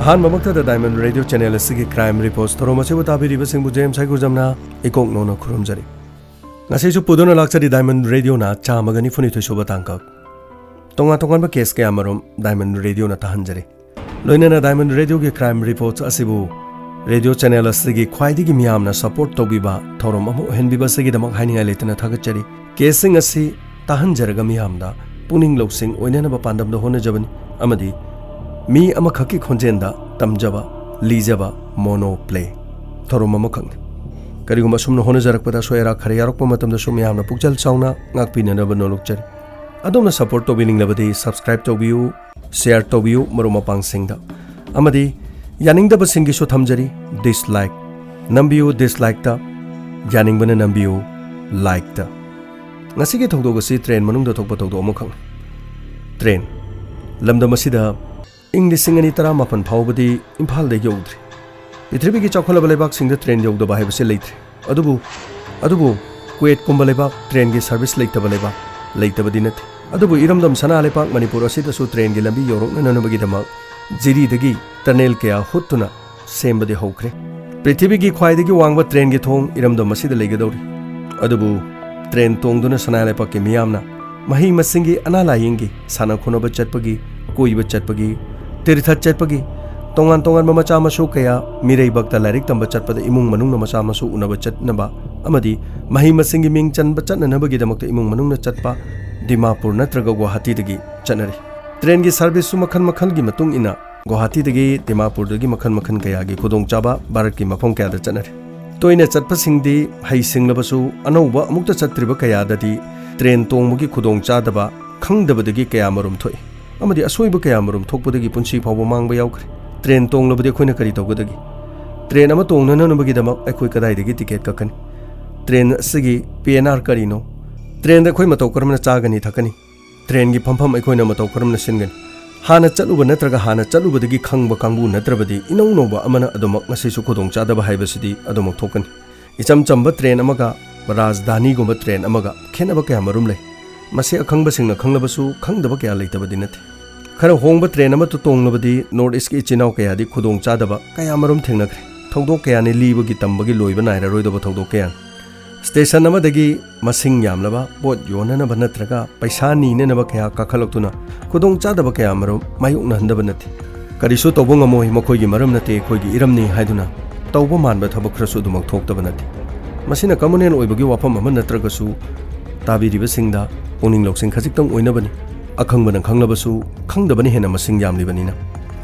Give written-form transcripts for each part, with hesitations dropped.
ꯑꯍꯥꯟꯕꯃꯛꯇꯗ diamond radio channel ꯑꯁꯤꯒꯤ crime report ꯊꯧꯔꯝ ꯑꯁꯤꯕꯨ ꯇꯥꯕꯤꯔꯤꯕꯁꯤꯡꯕꯨ ꯖꯦꯝꯁ ꯍꯩꯒꯨꯖꯝꯅ ꯏꯀꯣꯛ ꯅꯧꯅ ꯈꯨꯔꯨꯝꯖꯔꯤ ꯉꯁꯤꯁꯨ ꯄꯨꯗꯨꯅ ꯂꯥꯛꯆꯔꯤ ꯗꯥꯏꯃꯟ ꯔꯦꯗꯤꯑꯣꯅ ꯆꯥꯝꯃꯒ ꯅꯤꯐꯨꯅꯤꯊꯣꯏ ꯁꯨꯕ ꯇꯥꯡꯀꯛ ꯇꯣꯉꯥꯟ ꯇꯣꯉꯥꯟꯕ ꯀꯦꯁ ꯀꯌꯥꯃꯔꯨꯝ ꯗꯥꯏꯃꯟ ꯔꯦꯗꯤꯑꯣꯅ ꯇꯥꯍꯟꯖꯔꯤ ꯂꯣꯏꯅꯅ ꯗꯥꯏꯃꯟ ꯔꯦꯗꯤꯑꯣꯒꯤ ꯀ꯭ꯔꯥꯏꯝ ꯔꯤꯄꯣꯔꯠ ꯑꯁꯤꯕꯨ ꯔꯦꯗꯤꯑꯣ ꯆꯦꯅꯦꯜ ꯑꯁꯤꯒꯤ ꯈ꯭ꯋꯥꯏꯗꯒꯤ ꯃꯤꯌꯥꯝꯅ ꯁꯄꯣꯔꯠ ꯇꯧꯕꯤꯕ ꯊꯧꯔꯝ ꯑꯃ ꯑꯣꯏꯍꯟꯕꯤꯕ ꯑꯁꯤꯒꯤꯗꯃꯛ ꯍꯥꯏꯅꯤꯡꯉꯥꯏ ꯂꯩꯇꯅ ꯊꯥꯒꯠꯆꯔꯤ ꯀꯦꯁꯁꯤꯡ ꯑꯁꯤ ꯇꯥꯍꯟꯖꯔꯒ ꯃꯤꯌꯥꯝꯗ ꯄꯨꯛꯅꯤꯡ ꯂꯧꯁꯤꯡ ꯑꯣꯏꯅꯅꯕ ꯄꯥꯟꯗꯝꯗ ꯍꯣꯠꯅꯖꯕꯅꯤ ꯑꯃꯗꯤ ꯃꯤ ꯑꯃꯈꯛꯀꯤ ꯈꯣꯟꯖꯦꯜꯗ ꯇꯝꯖꯕ ꯂꯤꯖꯕ ꯃꯣꯅꯣ ꯄ꯭ꯂꯦ ꯊꯧꯔꯝ ꯑꯃꯈꯛꯅꯤ ꯀꯔꯤꯒꯨꯝꯕ ꯑꯁꯨꯝꯅ ꯍꯣꯠꯅꯖꯔꯛꯄꯗ ꯁꯣꯏ ꯈꯔ ꯌꯥꯎꯔꯛꯄ ꯃꯇꯝꯗꯁꯨ ꯃꯌꯥꯝꯅ ꯄꯨꯛꯆꯦꯜ ꯆꯥꯎꯅ ꯉꯥꯛꯄꯤꯅꯅꯕ ꯅꯣꯜꯂꯨꯛꯆꯔꯤ ꯑꯗꯣꯝꯅ ꯁꯄꯣꯔꯠ ꯇꯧꯕꯤꯅꯤꯡꯂꯕꯗꯤ ꯁꯕꯁꯀ꯭ꯔꯥꯏꯕ ꯇꯧꯕꯤꯌꯨ ꯁꯦꯌꯔ ꯇꯧꯕꯤꯌꯨ ꯃꯔꯨꯞ ꯃꯄꯥꯡꯁꯤꯡꯗ ꯑꯃꯗꯤ ꯌꯥꯅꯤꯡꯗꯕꯁꯤꯡꯒꯤꯁꯨ ꯊꯝꯖꯔꯤ ꯗꯤꯁꯂꯥꯏꯛ ꯅꯝꯕꯤꯌꯨ ꯗꯤꯁꯂꯥꯏꯛꯇ ꯌꯥꯅꯤꯡꯕꯅ ꯅꯝꯕꯤꯌꯨ ꯂꯥꯏꯛꯇ ꯉꯁꯤꯒꯤ ꯊꯧꯗꯣꯛ ꯑꯁꯤ ꯇ꯭ꯔꯦꯟ ꯃꯅꯨꯡꯗ ꯊꯣꯛꯄ ꯊꯧꯗꯣꯛ ꯑꯃꯈꯛꯅꯤ ꯇ꯭ꯔꯦꯟ ꯂꯝꯗꯝ ꯑꯁꯤꯗ ꯏꯪ 2018 ꯐꯥꯎꯕꯗꯤ ꯏꯝꯐꯥꯜꯗ ꯌꯧꯗ꯭ꯔꯤ ꯄ꯭ꯔꯤꯊꯤꯕꯤꯒꯤ ꯆꯥꯎꯈꯠꯂꯕ ꯂꯩꯕꯥꯛꯁꯤꯡꯗ ꯇ꯭ꯔꯦꯟ ꯌꯧꯗꯕ ꯍꯥꯏꯕꯁꯤ ꯂꯩꯇ꯭ꯔꯤ ꯑꯗꯨꯕꯨ ꯀꯨꯋꯦꯠꯀꯨꯝꯕ ꯂꯩꯕꯥꯛ ꯇ꯭ꯔꯦꯟꯒꯤ ꯁꯔꯚꯤꯁ ꯂꯩꯇꯕ ꯂꯩꯕꯥꯛ ꯂꯩꯇꯕꯗꯤ ꯅꯠꯇꯦ ꯑꯗꯨꯕꯨ ꯏꯔꯝꯗꯝ ꯁꯅꯥ ꯂꯩꯕꯥꯛ ꯃꯅꯤꯄꯨꯔ ꯑꯁꯤꯗꯁꯨ ꯇ꯭ꯔꯦꯟꯒꯤ ꯂꯝꯕꯤ ꯌꯧꯔꯛꯅꯅꯕꯒꯤꯗꯃꯛ ꯖꯤꯔꯤꯗꯒꯤ ꯇꯅꯦꯜ ꯀꯌꯥ ꯍꯨꯠꯇꯨꯅ ꯁꯦꯝꯕꯗꯤ ꯍꯧꯈ꯭ꯔꯦ ꯄ꯭ꯔꯤꯊꯤꯕꯤꯒꯤ ꯈ꯭ꯋꯥꯏꯗꯒꯤ ꯋꯥꯡꯕ ꯇ꯭ꯔꯦꯟꯒꯤ ꯊꯣꯡ इरमदम असिदा लेगदौरी अदुबु ट्रेन तोंदुना सनालेपाकी मियामना मही मसिंगी अना लायिंगी साना खुनबा चटपगी कोइबा चटपगी तीर्थ चटपगी तोंगान तोंगान मचा मसु कया मिरई बक्ता लारिक तंबा चटपदा इमुंग मनुंगना मचा मसु उनबा चटनबा अमदी मही मसिंगी मिंग चनबा चटननबगी दमक्ता इमुंग मनुंगना चटपा दिमापुर नत्रगा गुवाहाटी दगी चनरी ट्रेन की सर्विस मखन मखन की मतुंग इना गुवाहाटी दगी दिमापुर दगी मखन मखन कया की खुदोंग चाबा भारत की मफम कया चनरी तोइने चटपसिंगदी हई सिंगलबसु अनौबा अमुक्ता चत्रिबा कयाददी ट्रेन तोंगमुगी खुदोंग चादबा खंगदबदगी कया मरुम थोइ अमदी असोइबा कया मरुम थोकपदगी पुंसी फावबा मांगबा यावखरे ट्रेन तोंगलबदी अखोइना करी तौगदगी ट्रेन अमा तोंगननबगीदमक अखोइ कदाइदगी ticket Kakani train असगी PNR करीनो train दा अखोइ मतौ करमना चागनी थकनी ट्रेन की फमफम अखोइना मतौ करमना सिनगनी हाना चलुबा नत्रगा हाना चलुबदगी खंगबा कांगबु नत्रबदी इनौनौबा अमना अदमक ngasisu khudong chadaba haibasidi adomok thokani icham chamba train amaga rajdhani gumba train amaga khenaba kaya marum lei mase akhangba singna khanglabasu khangdaba kaya leitabadi nate khara hongba train ama to tonglabadi north east ki chinau kaya di khudong chadaba kaya marum thengnakre thongdok kaya ni libagi tambagi loiba naira roidaba thongdok kaya station मसिंग यामलबा पोट योननबा नत्रगा पैसा नीननबा कया काखलक्तुना खुदोंग चादबा कया मरुम मायुकना हंदबा नथि करिसु तौबो ngमोइ मखोइगी मरम नते खोइगी इरमनी हाइदुना तौबो मानबा थबक खरसु दुमक थोक्तबा नथि मसिना कम्युनल ओइबगी वाफम अमा नत्रगसु ताबिरिबा सिंगदा पुनिंग लौसिंग खजिक्तंग ओइनबनी अखंगबना खंगलबसु खंगदबनी हेना मसिंग यामलिबनिना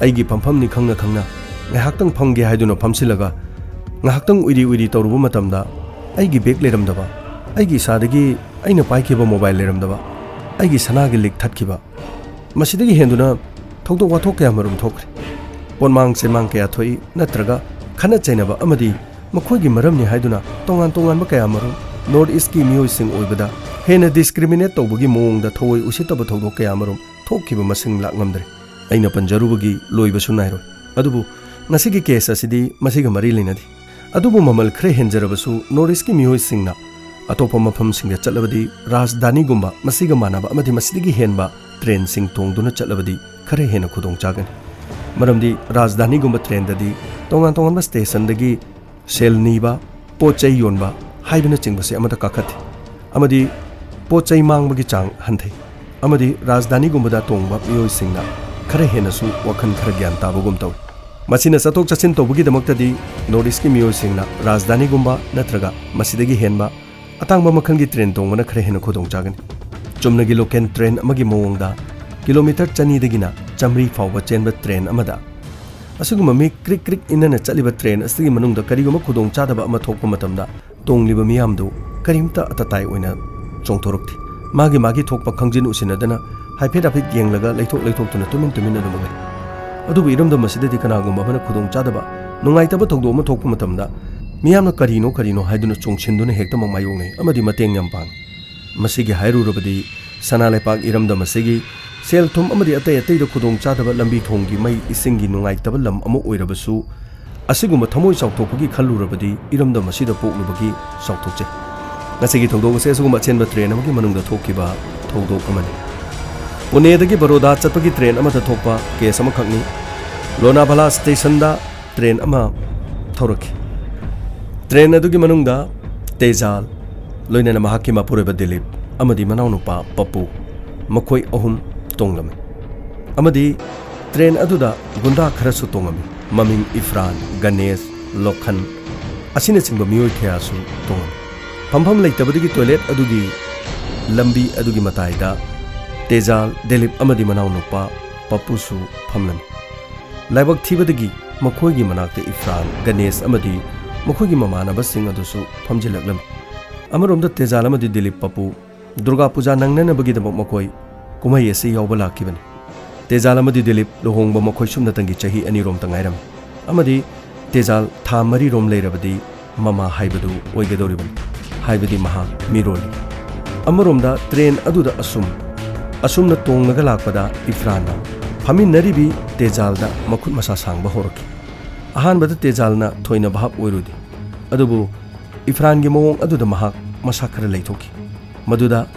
अइगी फमफमनी खंगना खंगना ngahakतंग फंगे हाइदुना फमसिलगा ngahakतंग उइरी उइरी तौरुबा मतमदा अइगी बेग लेरमदबा अइगी सादगी अइना पाइखिबा मोबाइल लेरमदबा अइगी सनागी लिक थटखिबा मसिदगी हेंदुना थौदो वाथोक कया मरुम थोखरे पोनमांग सेमांग कया थोइ नत्रगा खना चैनबा अमदी मखोइगी मरमनि हाइदुना तोंगान तोंगानबा कया मरुम नॉर्थ ईस्ट की मियोइसिंग ओइबदा हेना डिस्क्रिमिनेट तौबगी मोंगदा थोइ उसितबा थौदो कया मरुम थोखिबा मसिंग लांगमद्रे अइना पंजरुबगी लोइबसु नाइरो अदुबु ngasiगी केस असिदी मसिगा मरि लेनदी अदुबु ममल खरे हेंजरबसु नॉर्थ ईस्ट की मियोइसिंगना अतोप मफम सिंग चलबदी राजधानी गुम्बा मसिगा मानबा अमदी मसिदगी हेनबा ट्रेन सिंग तोंगदुना चलबदी खरे हेना खुदोंग चागनी मरमदी राजधानी गुम्बा ट्रेन ददी तोंगान तोंगान स्टेशन दगी सेल नीबा पोचै योनबा हाइबना चिंगबसे अमदा काखथे अमदी पोचै मांगबगी चांग हंथै अमदी राजधानी गुम्बदा तोंगबा मियोइसिंगना खरे हेनसु वखन खर ग्यान ताबगुम तौ मसिना चतोक चसिन तौबगी दमक्तदी नॉर्थ ईस्ट की मियोइसिंगना राजधानी गुम्बा नत्रगा मसिदगी हेनबा अतांगबा मखनगी ट्रेन तोंगना खरे हेना खुदोंग चागनी चुमनगी लोकल ट्रेन अमगी मोंगदा किलोमीटर चनीदगिना चमरी फावबा चेनबा ट्रेन अमदा असुगुमा मी क्रिक क्रिक इनना चलिबा ट्रेन असगी मनुंगदा करिगुमा खुदोंग चादबा अमा थोकपा मतमदा तोंगलिबा मियामदु करिमता अतताई ओइना चोंथोरक्ति मागी मागी थोकपा खंजिन उसिनदना हाइफेट हाइफेट येंगलगा लेथोक तुमिन तुमिन अदुमगै अदुबु इरमदम मसिददी कनागुमा बना खुदोंग चादबा नुंगाइतबा थौदो अमा थोकपा मतमदा मियामना करिनो हाइदुना चोंसिनदुना हेक्ता मायोंगनै अमदी मतेंग याम पांग मसिगी हाइरुरबदी सनालेपाक इरमदम मसिगी सेल थुम अमदी अतै अतैदा खुदोंग चादबा लंबी थोंगी मई इसिंगी नुंगाइतबा लम अमा ओइरबसु असिगुमा थमोइ चाउथोकपगी खल्लुरबदी इरमदम मसिदा पोक्लुबगी चाउथोकचे ngasiगी थौदोक से असुगुमा चेनबा ट्रेन अमगी मनुंगदा थोकिबा थौदोक अमनि पुनेदगी बरोदा चटपगी ट्रेन अमदा थोकपा केस अमखकनी Lonavala station da train ama thoraki train adugi manungda Tejal loinana mahaki mapureba Dilip amadi manaunupa Papu makoi ahum tonglami amadi train aduda gunda kharasu tongami maming Ifran Ganesh Lokhan asina singba mioi khayasu tongami phampham leitabadigi toilet adugi lambi adugi mataida Tejal Dilip amadi manaunupa Papu su phamlami laibak thibadagi makhoigi manakte Ifran Ganesh amadi makhoigi mamanaba sing adusu phamjilaklami amaromda Tejal amadi Dilip Papu Durga Puja nangnanabagi dabak makoi kumai ase yawba lakibani Tejal amadi Dilip lohongba makhoi sumnatangi chahi anirom tangairam amadi Tejal tha mari rom leirabadi mama haibadu oigadoribani haibadi maha miroli amaromda train aduda asumna tongnaga lakpada Ifrana Haminaribi Tejalda makut masa sangba horaki ahanbada Tejalna thoina bahap oirudi adubu Ifrangi mawong aduda mahak masa khara leithoki maduda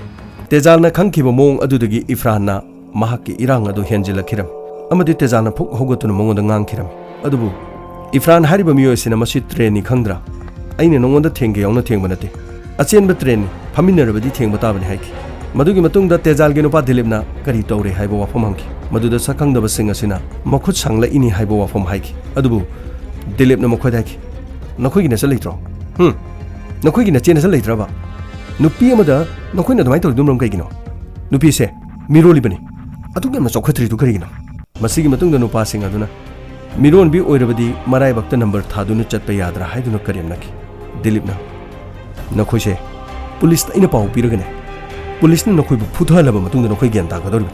Tejalna khangkiba mawong adudagi Ifranna mahakki irang adu henjilakhiram amadi Tejalna phuk hogatuna mongoda ngangkhiram adubu Ifran hariba miyoisina masi train ni khandra aine nongonda thengge yauna thengba nate achenba train ni phaminarabadi thengba tabani haiki madugi matungda Tejalgi nupa Dilipna kari tawre haiba wafam hangki maduda sakangdaba sing asina makhut sangla ini haiba wafam haiki adubu Dilipna makhoida haiki nakhoigi na saleitro nakhoigi na chena saleitra nupi amada nakhoina damai tor dumram kaigino nupi se miroli bani adugi ma chokhatri du karigino masigi matungda nupa sing aduna miron bi oirabadi marai bakta number thadunu chatpa yadra haiduna karimnaki Dilipna nakhoise police ta ina pau piragane police na nakoi bu phuthalaba matungda nakoi gyan ta gadori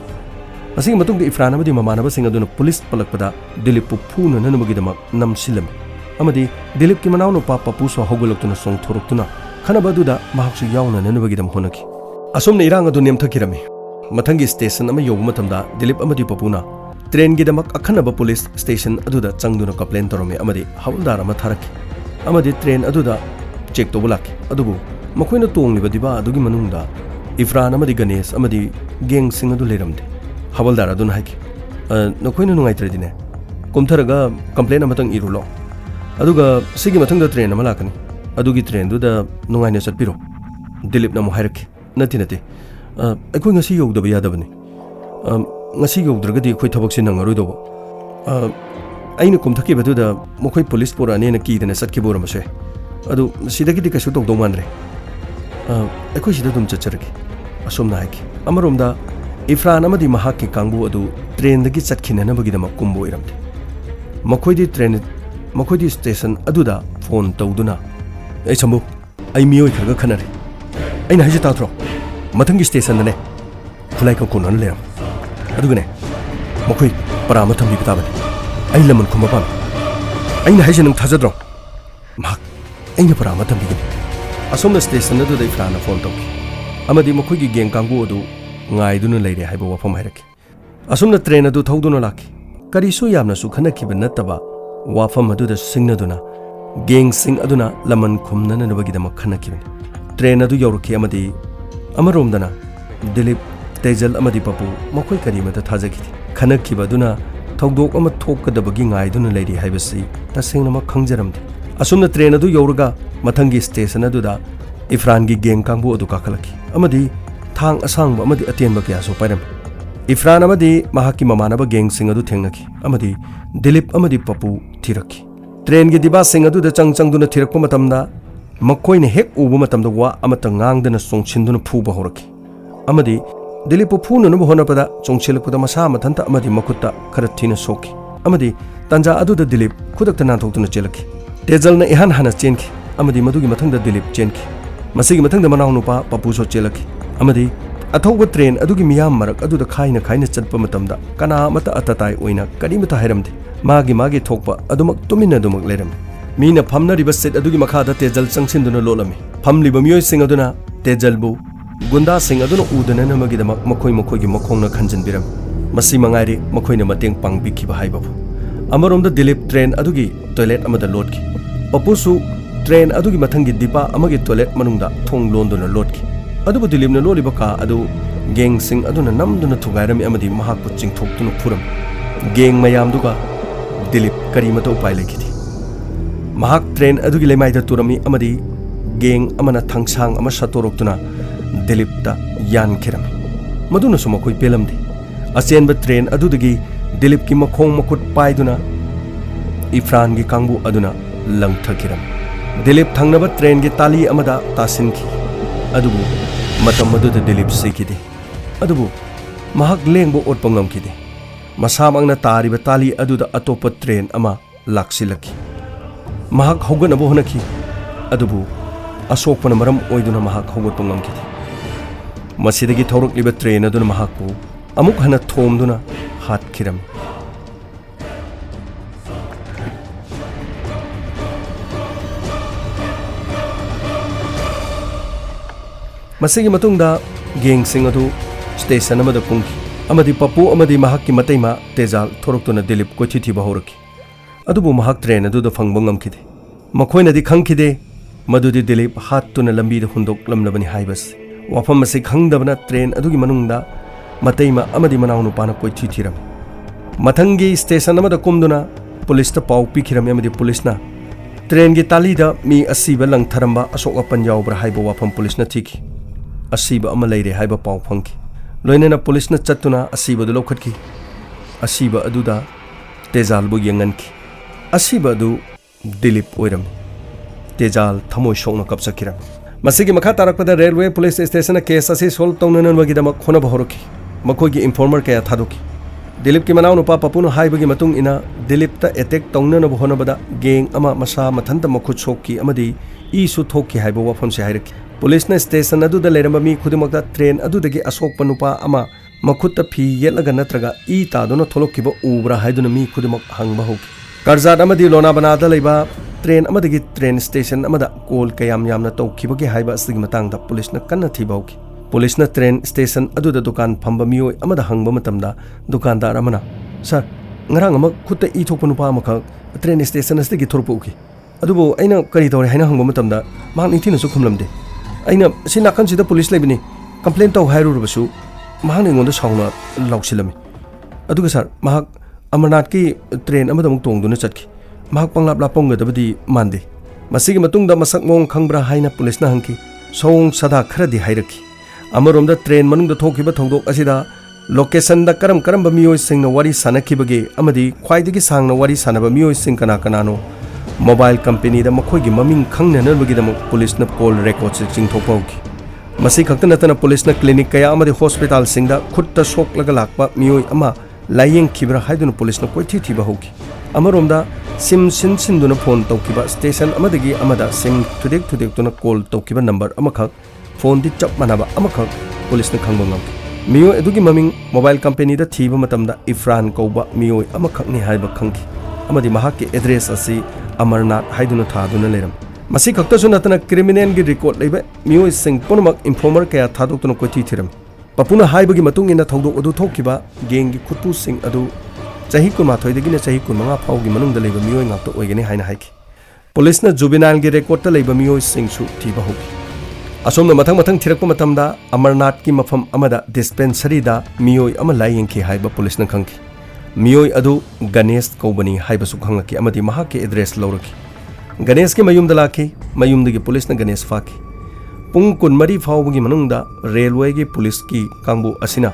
asing matungda Ifran amadi mamanaba sing aduna police palakpada Dilip pu phuna nanamagi dama namsilam amadi Dilip ki manawno Papu so hogoloktuna song thoroktuna khanaba duda mahaksu yauna nanabagi dam honaki asomna irang adu nemthakirami mathangi station ama yobu matamda Dilip amadi Papuna train gi damak akhanaba police station aduda changduna complain torome amadi hawldar ama tharaki amadi train aduda check tobulaki adubu makoina tongliba diba adugi manungda Ifran amadi Ganesh amadi gang sing adu leramde hawaldar aduna haiki nakoina nungaitrədine kumtharaga complain amatang irulo aduga sigi mathangda train ama lakani adugi train duda nungaina chatpiro Dilip na mo hairaki nati aikoi ngasi yogdaba yadabani ngasi yogdragadi aikoi thabak sin nangaroidobo aina kumthakibatuda mokoi police porane na kidana satkiboramase adu sidagidi kasu togdo manre aikoi sida dum chacharagi asomna haiki amaromda Ifran amadi mahakki kangbu adu train dagi chatkinanabagidama kumbo iramde makoidi station aduda phone tawduna ai chambu ai miyoi khaga khanare aina haji tatro mathangi station dane khulai ka kunan leram adugane makoi parama thambi kitabane ai lamon khuma pam aina haji nang thajadro mak aina parama thambi gini asomna station aduda Ifran phone tawki amadi makoigi geng kangbu adu ngaiduna leire haiba wafam hairaki asumna train adu thauduna laki karisu yamna su khanakiba nattaba wafam aduda singnaduna gang sing aduna laman khumnana nabagidama khanakibani train adu yorki amadi amaromdana Dilip Tejal amadi Papu makoi karimata thajaki khanakiba aduna thaudok ama thokadabagi ngaiduna leire haibasi tasengnama khangjaramde asumna train adu yorga mathangi station aduda Ifran gi gang kangbu adu kakhalaki amadi thang asang amadi atenba kya so pairam Ifran amadi mahaki mamanaba gang sing adu thengnaki amadi Dilip amadi Papu thiraki train gi diba sing adu da changduna thirakpa matamda makoine hek ubu matamda wa amata ngangdana songchinduna phuba horaki amadi Dilip phuna nu honapada chongchilakpada masa mathanta amadi makutta kharathina soki amadi tanja adu da Dilip khudakta nan thoktuna chelaki Tejalna ihan hana chenki amadi madugi mathangda Dilip chenki masigi mathangda manaw nupa Papu so chelaki amadi athauba train adugi miyam marak aduda khaina chatpa matamda kana mata atatai oina karimata hairamde magi thokpa adumak tumina adumak leram mina phamna riba set adugi makhada Tejal changchinduna lolami phamliba miyoi sing aduna Tejalbu gunda sing aduna udana namagida makoi gi makhongna khanjanbiram masi mangairi makoina mateng pangbikhiba haibabu amaromda Dilip train adugi toilet amada lotki Papusu train adugi mathangi dipa amagi toilet manungda thong londuna lotki adubu Dilipna loliba ka adu gang sing aduna namduna thugairami amadi mahakpu chingthokduna phuram gang mayamduga Dilip karimata upai lekhidi mahak train adugi lemaida turami amadi geng amana thangsang ama satoroktuna Dilip ta yan khirami maduna suma koi pelamdi asenba train adudagi Dilip ki makhong makut paiduna Ifran gi kangbu aduna langthakiram Dilip thangnaba train gi tali amada tasinki adubu matam maduda Dilip sikidi adubu mahak lengbo otpangam kidi masamangna tariba tali aduda atopa train ama laksilaki mahak hoganabo honaki adubu asokpana maram oiduna mahak hogotpangam kidi masidagi thorokliba train aduna mahakpu amuk hana thomduna hatkiram masigi matungda geng sing adu station amada pungki amadi papu amadi mahakki mataima tejal thoroktuna Dilip kochithi bahoraki adubu mahak train adu da fangbang amkide makhoina di khangkide madudi Dilip hattuna lambi da hundok lamnabani haibas wafam masi khangdabana train adugi manungda mataima amadi manawnu pana koithi thiram mathangi station amada kumduna police ta pau pikhiram amadi police na train gi tali da mi asiba langtharamba asoka panjaw bra haibo wafam police na thiki asiba ama leire haiba pau phangki loinena police na chatuna asiba du lokhatki asiba aduda tejal bu yanganki asiba du Dilip oiram tejal thamoi shokna kapsakiram masigi makha tarakpada railway police station na case asi solve tawnanan wagi dama khona bahoroki makogi informer kaya thadoki Dilip ki manaw nupa papunu haibagi matung ina Dilip ta attack tawnana bahona bada geng ama masa mathanta makhut sokki amadi isu thokki haiba wafam se hairaki police na station adu da leramba mi khudimakta train adu dagi asokpa nupa ama makhutta phi yelaga natraga I ta dona tholokkiba ubra haiduna mi khudimak hangba hoki karjat amadi lona banada leiba train amadagi train station amada call kayam yamna tawkhibagi haiba asigi matangda police na kanna thiba hoki police na train station adu da dukan phamba mioi amada hangba matamda dukandar amana sir ngarang ama khutta I thokpa nupa amakha train station asigi thorpu uki adubo aina kari tawre haina hangba matamda mak nithina su khumlamde aina sinakan sida police lebini complain taw hairubasu mahang ningonda sauna lausilami aduga sir mahak Amarnath ki train amada muk tongduna chatki mahak panglap lapongga dabadi mande masigi matungda masak mong khangbra haina police na hangki song sada kharadi hairaki amaromda train manungda thokiba thongdok asida location da karam ba miyoi singna wari sanakibage amadi khwaidagi sangna wari sanaba miyoi sing kana kanano mobile company da makhoigi maming khangnana bagi da police na call record ching thopauki masi khakta natana police na clinic kaya amadi hospital singda khutta sok laga lakpa miyoi ama layeng khibra haiduna police na koithi thiba hoki amaromda sim sinduna phone tawkiba station amadagi amada sim thudek tuna call tawkiba number amakhak phone di chap manaba amakhak police na khangbangam miyoi adugi maming mobile company da thiba matamda Ifran kauba miyoi amakhak ni haiba khangki amadi mahakki address asi Amarnath haiduna thaduna leram masi khakta su natana criminal gi record leiba miyoi sing ponamak informer kaya thadokuna koithi thiram papuna haibagi matung ina thodok adu thokkiba geng gi khutpu sing adu chahi kuma thoidagi na chahi kuma phaugi manungda leiba miyoi ngakta oigani haina haiki police na juvenile gi record ta leiba miyoi sing su thiba hoki asomna mathang thirakpa matamda Amarnath ki mafam amada dispensary da miyoi ama layengki haiba police na khangki miyoi adu Ganesh kaubani haiba su khangaki amadi mahakki address lawraki Ganesh ki mayumda laki mayumdagi police na Ganesh faki pung kun mari phawgi manungda railway gi police ki kangbu asina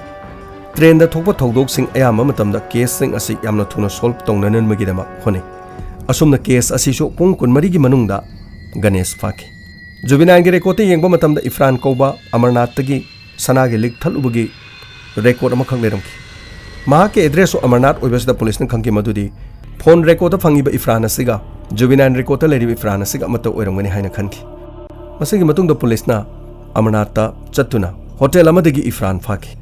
train da thokpa thodok sing ayama matamda case sing asi yamna thuna solve tongnanan magidama hone asumna case asi so pung kun mari gi manungda Ganesh faki juvenile gi record yengba matamda Ifran kauba Amarnath tagi sana gi lik thalubagi record ama khang leramki mahake address o Amarnath oibasda police na khangki madudi phone record ta phangiba Ifran asiga juvenile record ta leri Ifran asiga mata oirangani haina khanki masigi matungda police na Amarnath ta chatuna hotel amadagi Ifran faki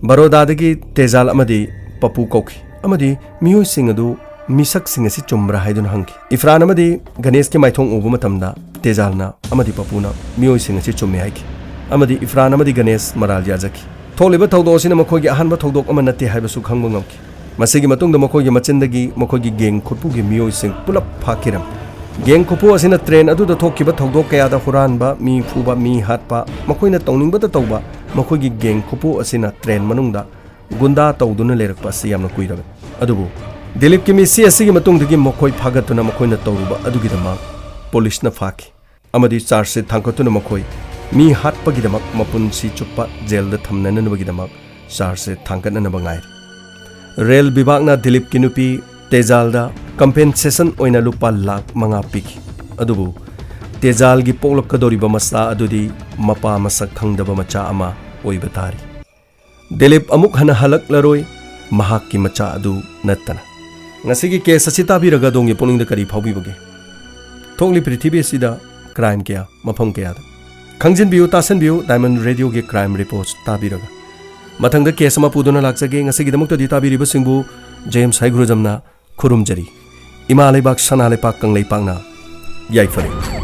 Baroda dagi tejal amadi papu kauki amadi miyoi sing adu misak sing asi chumra haidun hangki Ifran amadi Ganesh ki maithong ubu matamda tejalna amadi papuna miyoi sing asi chumme haiki amadi Ifran amadi Ganesh maral jajaki tholiba thawdo sina makhogi ahanba thawdok ama natti haibasu khangba ngamki masigi matungda makhogi machindagi makhogi geng khutpu gi miyoi sing pulap phakiram geng khutpu asina train adu da thokkiba thawdok kaya da huranba mi phuba mi hatpa makhoina tawningba da tawba makhogi geng khutpu asina train manungda gunda tawduna lerakpa si yamna kuiraga adubu Dilip की मिसी असि मतुंगदगी मखोय फागतुना मखोयना तौरुबा अदुगिदमा पुलिसना फाकी अमदी chargesheet थांगकतुना मखोय मी हाटपगिदमक मपुनसी चुप्पा जेलदा थमननबगिदमक chargesheet थांगकननबा गायरि rail विभागना Dilip की नुपी तेजालदा compensation ओइना लुपा lakh 5 पिखि अदुबु तेजाल की पोक्लकदोरिबा मचा अदुदी मपा मसक खंगदबा मचा अमा ओइबा तारी दिलीप अमुक हना हलकलरोय महाक की मचा अदु नत्तना ngasi केस असि ताबिरगा दोंगे पुनिंगदा करी फाउबिबगे थोंगली पृथ्वी असिदा क्राइम क्या मफम क्या खंगजिनबियु तासनबियु डायमंड रेडियो के क्राइम रिपोर्ट्स ताबिरगा मथंगदा केस अमा पुदुना लाक्सगे ngasi गिदमक्तदि ताबिरिबा सिंबु जेम्स हाइग्रोजमना खुरुमजरी इमा लेबाक सना लेपाक कंगलै पांगना याइफरे